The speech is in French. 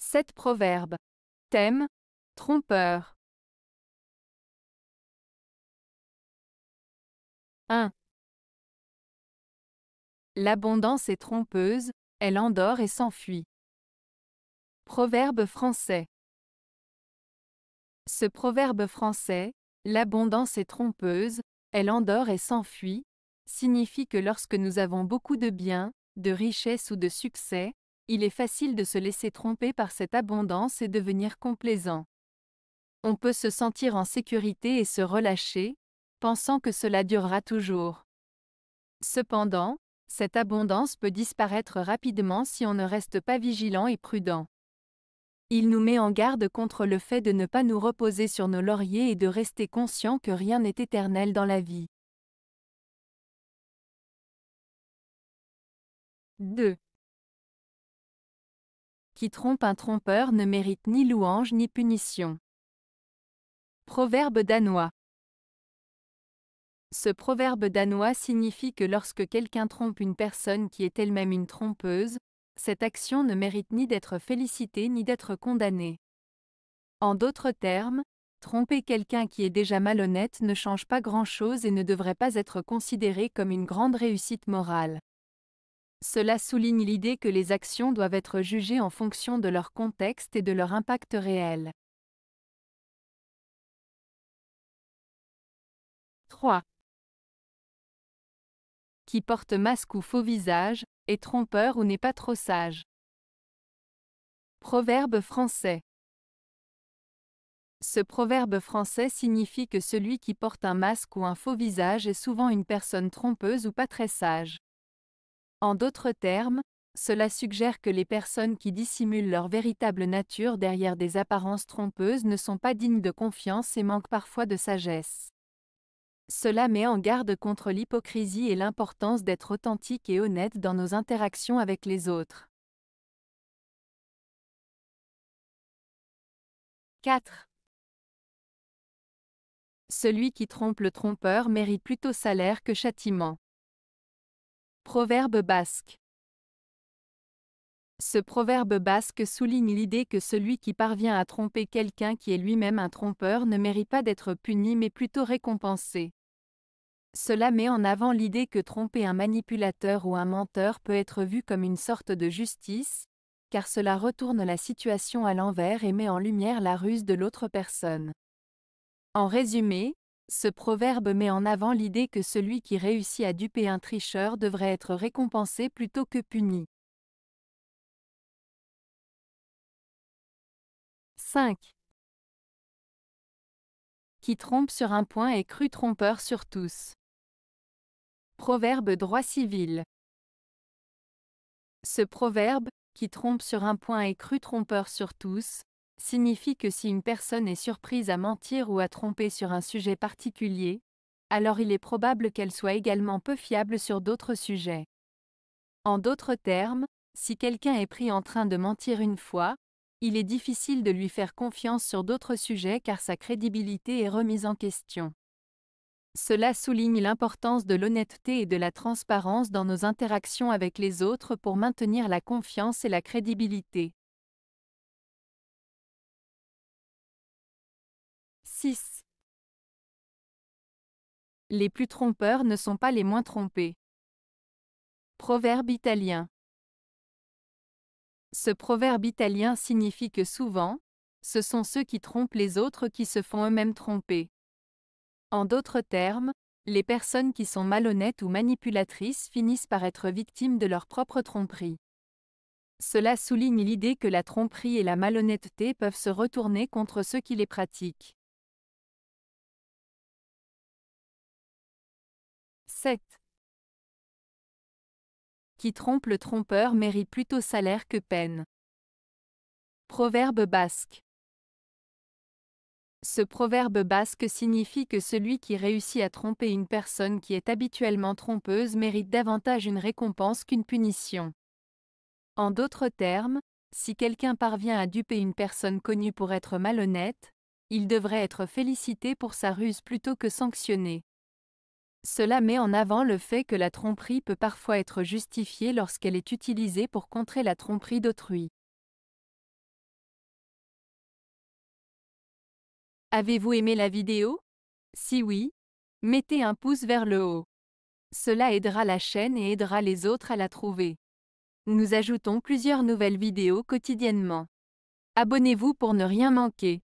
7 proverbes. Thème: trompeur. 1. L'abondance est trompeuse, elle endort et s'enfuit. Proverbe français. Ce proverbe français, l'abondance est trompeuse, elle endort et s'enfuit, signifie que lorsque nous avons beaucoup de biens, de richesses ou de succès, il est facile de se laisser tromper par cette abondance et devenir complaisant. On peut se sentir en sécurité et se relâcher, pensant que cela durera toujours. Cependant, cette abondance peut disparaître rapidement si on ne reste pas vigilant et prudent. Il nous met en garde contre le fait de ne pas nous reposer sur nos lauriers et de rester conscient que rien n'est éternel dans la vie. 2. Qui trompe un trompeur ne mérite ni louange ni punition. Proverbe danois. Ce proverbe danois signifie que lorsque quelqu'un trompe une personne qui est elle-même une trompeuse, cette action ne mérite ni d'être félicitée ni d'être condamnée. En d'autres termes, tromper quelqu'un qui est déjà malhonnête ne change pas grand-chose et ne devrait pas être considéré comme une grande réussite morale. Cela souligne l'idée que les actions doivent être jugées en fonction de leur contexte et de leur impact réel. 3. Qui porte masque ou faux visage, est trompeur ou n'est pas trop sage. Proverbe français. Ce proverbe français signifie que celui qui porte un masque ou un faux visage est souvent une personne trompeuse ou pas très sage. En d'autres termes, cela suggère que les personnes qui dissimulent leur véritable nature derrière des apparences trompeuses ne sont pas dignes de confiance et manquent parfois de sagesse. Cela met en garde contre l'hypocrisie et l'importance d'être authentique et honnête dans nos interactions avec les autres. 4. Celui qui trompe le trompeur mérite plutôt salaire que châtiment. Proverbe basque. Ce proverbe basque souligne l'idée que celui qui parvient à tromper quelqu'un qui est lui-même un trompeur ne mérite pas d'être puni mais plutôt récompensé. Cela met en avant l'idée que tromper un manipulateur ou un menteur peut être vu comme une sorte de justice, car cela retourne la situation à l'envers et met en lumière la ruse de l'autre personne. En résumé, ce proverbe met en avant l'idée que celui qui réussit à duper un tricheur devrait être récompensé plutôt que puni. 5. Qui trompe sur un point est cru trompeur sur tous. Proverbe droit civil. Ce proverbe, qui trompe sur un point et cru trompeur sur tous, signifie que si une personne est surprise à mentir ou à tromper sur un sujet particulier, alors il est probable qu'elle soit également peu fiable sur d'autres sujets. En d'autres termes, si quelqu'un est pris en train de mentir une fois, il est difficile de lui faire confiance sur d'autres sujets car sa crédibilité est remise en question. Cela souligne l'importance de l'honnêteté et de la transparence dans nos interactions avec les autres pour maintenir la confiance et la crédibilité. 6. Les plus trompeurs ne sont pas les moins trompés. Proverbe italien. Ce proverbe italien signifie que souvent, ce sont ceux qui trompent les autres qui se font eux-mêmes tromper. En d'autres termes, les personnes qui sont malhonnêtes ou manipulatrices finissent par être victimes de leur propre tromperie. Cela souligne l'idée que la tromperie et la malhonnêteté peuvent se retourner contre ceux qui les pratiquent. 7. Qui trompe le trompeur mérite plutôt salaire que peine. Proverbe basque. Ce proverbe basque signifie que celui qui réussit à tromper une personne qui est habituellement trompeuse mérite davantage une récompense qu'une punition. En d'autres termes, si quelqu'un parvient à duper une personne connue pour être malhonnête, il devrait être félicité pour sa ruse plutôt que sanctionné. Cela met en avant le fait que la tromperie peut parfois être justifiée lorsqu'elle est utilisée pour contrer la tromperie d'autrui. Avez-vous aimé la vidéo? Si oui, mettez un pouce vers le haut. Cela aidera la chaîne et aidera les autres à la trouver. Nous ajoutons plusieurs nouvelles vidéos quotidiennement. Abonnez-vous pour ne rien manquer.